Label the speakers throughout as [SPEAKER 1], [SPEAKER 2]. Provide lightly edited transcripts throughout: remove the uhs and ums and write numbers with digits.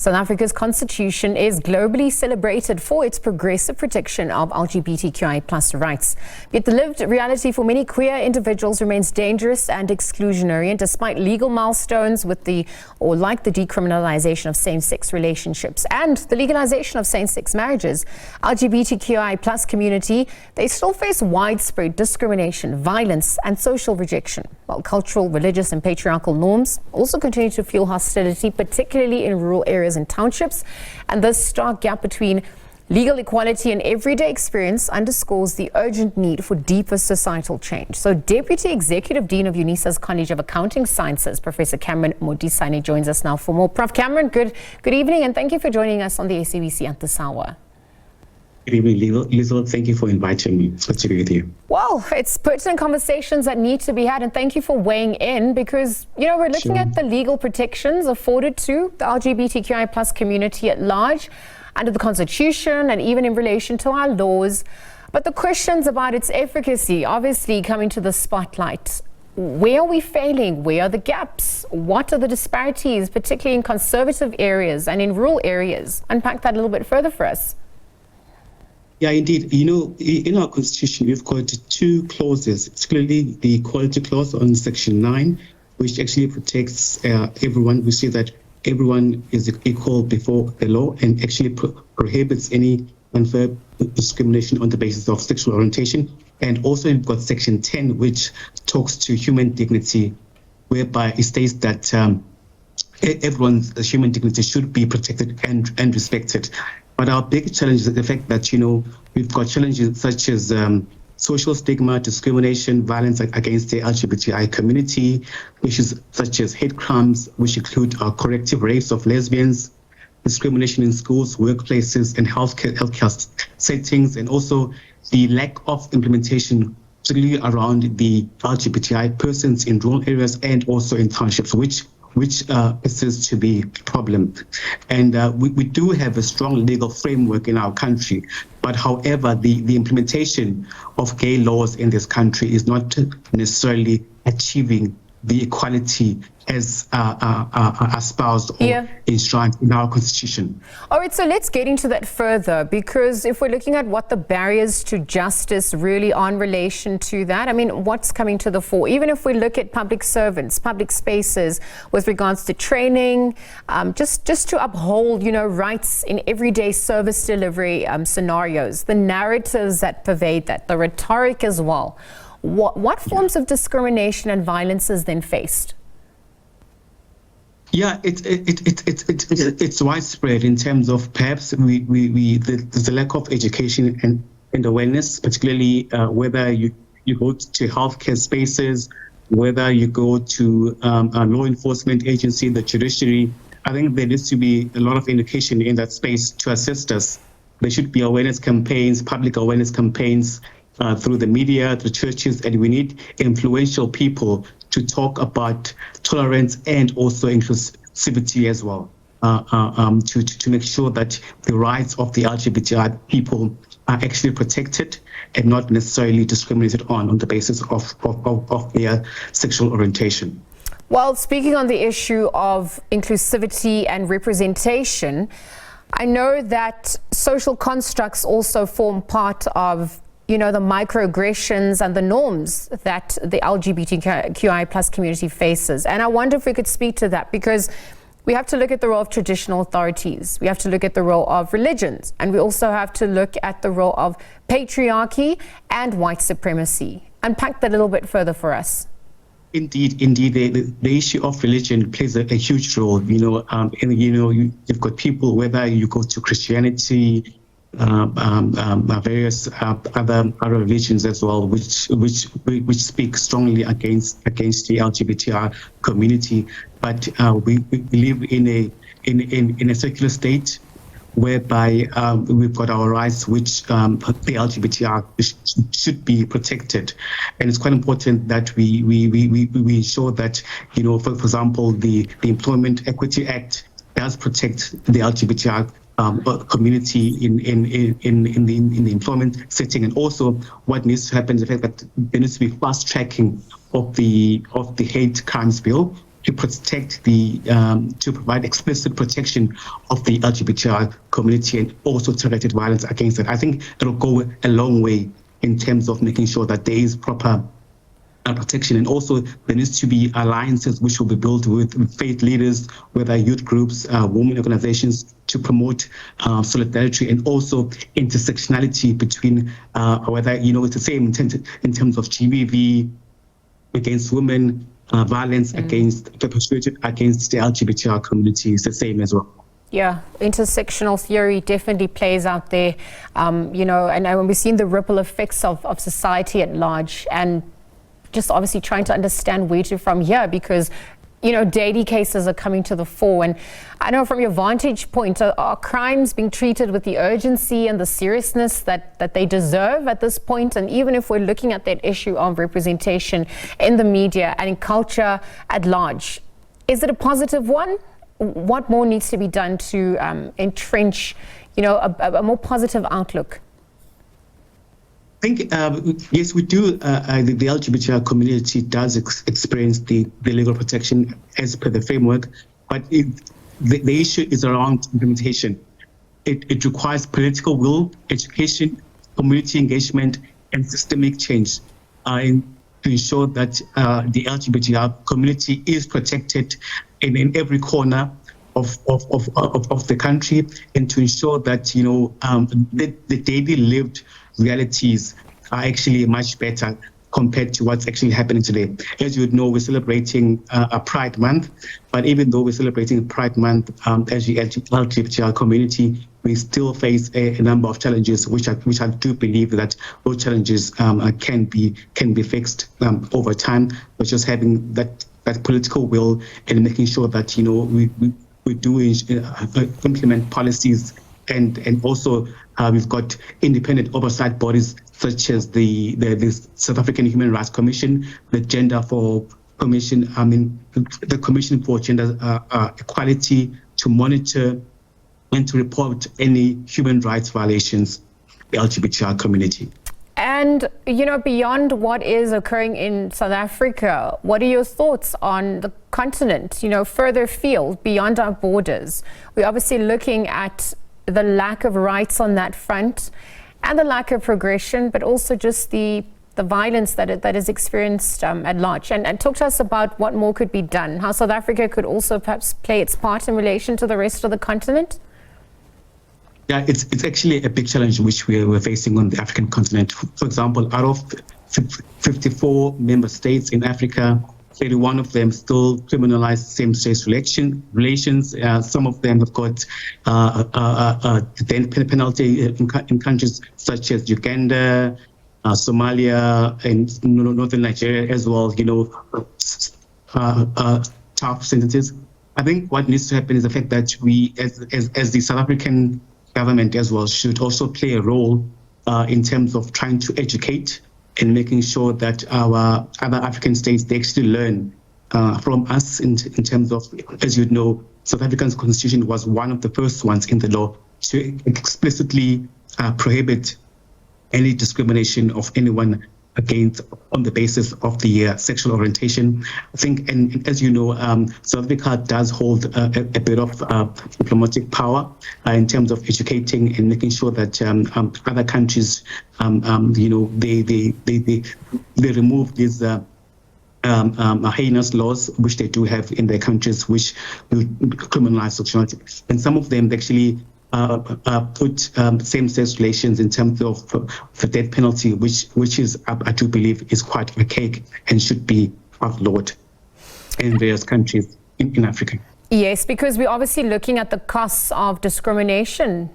[SPEAKER 1] South Africa's constitution is globally celebrated for its progressive protection of LGBTQIA+ rights. Yet the lived reality for many queer individuals remains dangerous and exclusionary, and despite legal milestones like the decriminalisation of same-sex relationships and the legalisation of same-sex marriages, LGBTQI+ community, they still face widespread discrimination, violence and social rejection, while cultural, religious and patriarchal norms also continue to fuel hostility, particularly in rural areas and townships. And this stark gap between legal equality and everyday experience underscores the urgent need for deeper societal change. So Deputy Executive Dean of Unisa's College of Accounting Sciences, Professor Cameron Modisane, joins us now for more. Prof. Cameron, good evening, and thank you for joining us on the SABC at this hour.
[SPEAKER 2] Good evening, Lizel. Thank you for inviting me. It's good to be with you.
[SPEAKER 1] Well, it's pertinent conversations that need to be had, and thank you for weighing in because, we're looking at the legal protections afforded to the LGBTQI+ community at large under the Constitution and even in relation to our laws. But the questions about its efficacy obviously coming to the spotlight. Where are we failing? Where are the gaps? What are the disparities, particularly in conservative areas and in rural areas? Unpack that a little bit further for us.
[SPEAKER 2] Yeah, indeed. In our constitution, we've got two clauses, particularly the equality clause on section 9, which actually protects everyone. We see that everyone is equal before the law and actually prohibits any unfair discrimination on the basis of sexual orientation. And also we've got section 10, which talks to human dignity, whereby it states that everyone's human dignity should be protected and respected. But our big challenge is the fact that, we've got challenges such as social stigma, discrimination, violence against the LGBTI community, issues such as hate crimes, which include corrective rapes of lesbians, discrimination in schools, workplaces, and healthcare settings, and also the lack of implementation, particularly around the LGBTI persons in rural areas and also in townships, which persists to be a problem. And we do have a strong legal framework in our country, but however, the implementation of gay laws in this country is not necessarily achieving the equality as espoused or enshrined in our constitution.
[SPEAKER 1] All right, so let's get into that further, because if we're looking at what the barriers to justice really are in relation to that, what's coming to the fore? Even if we look at public servants, public spaces, with regards to training, just to uphold, rights in everyday service delivery scenarios, the narratives that pervade that, the rhetoric as well. What forms of discrimination and violence is then faced?
[SPEAKER 2] Yeah, it's widespread in terms of perhaps there's a lack of education and awareness, particularly whether you go to healthcare spaces, whether you go to a law enforcement agency, the judiciary. I think there needs to be a lot of education in that space to assist us. There should be awareness campaigns, public awareness campaigns, through the media, the churches, and we need influential people to talk about tolerance and also inclusivity as well, to make sure that the rights of the LGBTI people are actually protected and not necessarily discriminated on the basis of their sexual orientation.
[SPEAKER 1] Well, speaking on the issue of inclusivity and representation, I know that social constructs also form part of the microaggressions and the norms that the LGBTQI+ community faces. And I wonder if we could speak to that, because we have to look at the role of traditional authorities. We have to look at the role of religions. And we also have to look at the role of patriarchy and white supremacy. Unpack that a little bit further for us.
[SPEAKER 2] Indeed, the issue of religion plays a huge role. You've got people, whether you go to Christianity, various other religions as well, which speak strongly against the LGBTI community. But we live in a secular state whereby we've got our rights, which the LGBTI should be protected, and it's quite important that we ensure that for example the Employment Equity Act does protect the LGBTI community in the employment setting. And also what needs to happen is the fact that there needs to be fast tracking of the hate crimes bill, to protect to provide explicit protection of the LGBTI community and also targeted violence against it. I think it'll go a long way in terms of making sure that there is proper protection, and also there needs to be alliances which will be built with faith leaders, whether youth groups, women organizations, to promote solidarity and also intersectionality between whether it's the same in terms of GBV against women, violence perpetrated against the LGBTI community is the same as well.
[SPEAKER 1] Yeah, intersectional theory definitely plays out there, and when we've seen the ripple effects of society at large, and just obviously trying to understand where to from here, because daily cases are coming to the fore. And I know from your vantage point, are crimes being treated with the urgency and the seriousness that they deserve at this point? And even if we're looking at that issue of representation in the media and in culture at large, is it a positive one? What more needs to be done to entrench, a more positive outlook?
[SPEAKER 2] I think, yes, we do. The LGBTI community does experience the legal protection as per the framework, but the issue is around implementation. It requires political will, education, community engagement, and systemic change to ensure that the LGBTI community is protected in every corner of the country, and to ensure that the daily lived realities are actually much better compared to what's actually happening today. As you would know, we're celebrating a Pride Month, but even though we're celebrating Pride Month as the LGBTI community, we still face a number of challenges, which I do believe that those challenges can be fixed over time. But just having that political will and making sure that we do implement policies, and also we've got independent oversight bodies such as the South African Human Rights Commission, the the Commission for Gender Equality, to monitor and to report any human rights violations in the LGBTI community.
[SPEAKER 1] And, beyond what is occurring in South Africa, what are your thoughts on the continent, further afield, beyond our borders? We're obviously looking at the lack of rights on that front and the lack of progression, but also just the violence that is experienced at large. And talk to us about what more could be done, how South Africa could also perhaps play its part in relation to the rest of the continent.
[SPEAKER 2] Yeah, it's actually a big challenge which we're facing on the African continent. For example, out of 54 member states in Africa, 31 of them still criminalize same-sex relations. Some of them have got the penalty in countries such as Uganda, Somalia, and northern Nigeria as well. Tough sentences. I think what needs to happen is the fact that we, as the South African government as well, should also play a role in terms of trying to educate and making sure that our other African states, they actually learn from us in terms of, as you know, South Africa's constitution was one of the first ones in the law to explicitly prohibit any discrimination of anyone on the basis of the sexual orientation. I think, and as you know, South Africa does hold a bit of diplomatic power in terms of educating and making sure that other countries, they remove these heinous laws which they do have in their countries, which will criminalize sexuality. And some of them actually put same-sex relations in terms of the death penalty, which is, I do believe, is quite archaic and should be outlawed in various countries in Africa.
[SPEAKER 1] Yes, because we're obviously looking at the costs of discrimination,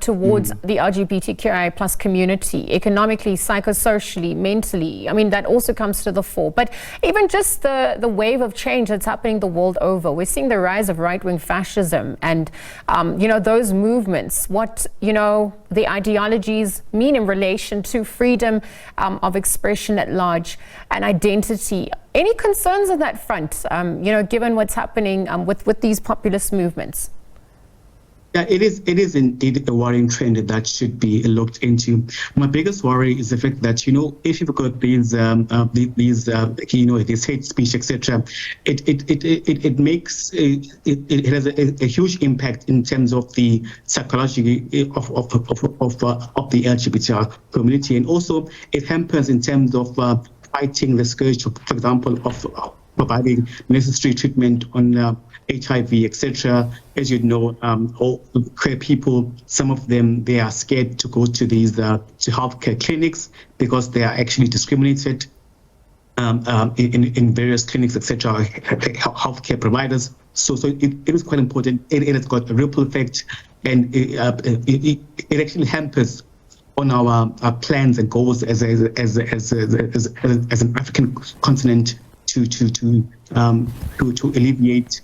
[SPEAKER 1] towards the LGBTQIA plus community, economically, psychosocially, mentally. I mean, that also comes to the fore. But even just the wave of change that's happening the world over, we're seeing the rise of right-wing fascism and, those movements, what, the ideologies mean in relation to freedom of expression at large and identity. Any concerns on that front, given what's happening with these populist movements?
[SPEAKER 2] Yeah, it is indeed a worrying trend that should be looked into. My biggest worry is the fact that, if you've got these this hate speech, etc., it makes it has a huge impact in terms of the psychology of the LGBT community, and also it hampers in terms of fighting the scourge, for example, of providing necessary treatment on HIV, etc. As you know, all queer people, some of them, they are scared to go to these to healthcare clinics because they are actually discriminated in various clinics, etc. Healthcare providers. So it is quite important. It has got a ripple effect, and it actually hampers on our plans and goals as an African continent to alleviate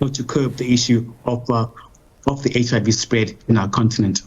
[SPEAKER 2] or to curb the issue of the HIV spread in our continent.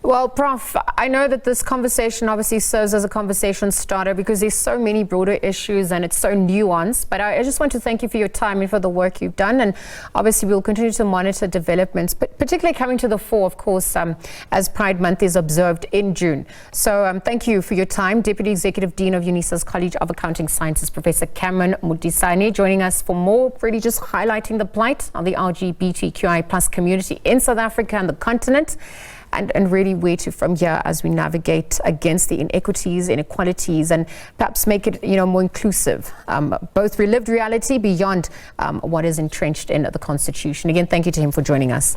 [SPEAKER 1] Well, Prof, I know that this conversation obviously serves as a conversation starter because there's so many broader issues and it's so nuanced. But I just want to thank you for your time and for the work you've done. And obviously, we'll continue to monitor developments, but particularly coming to the fore, of course, as Pride Month is observed in June. So thank you for your time. Deputy Executive Dean of Unisa's College of Accounting Sciences, Professor Cameron Modisane, joining us for more, really just highlighting the plight of the LGBTQIA plus community in South Africa and the continent. And really where to from here as we navigate against the inequities, inequalities, and perhaps make it more inclusive, both relived reality beyond what is entrenched in the Constitution. Again, thank you to him for joining us.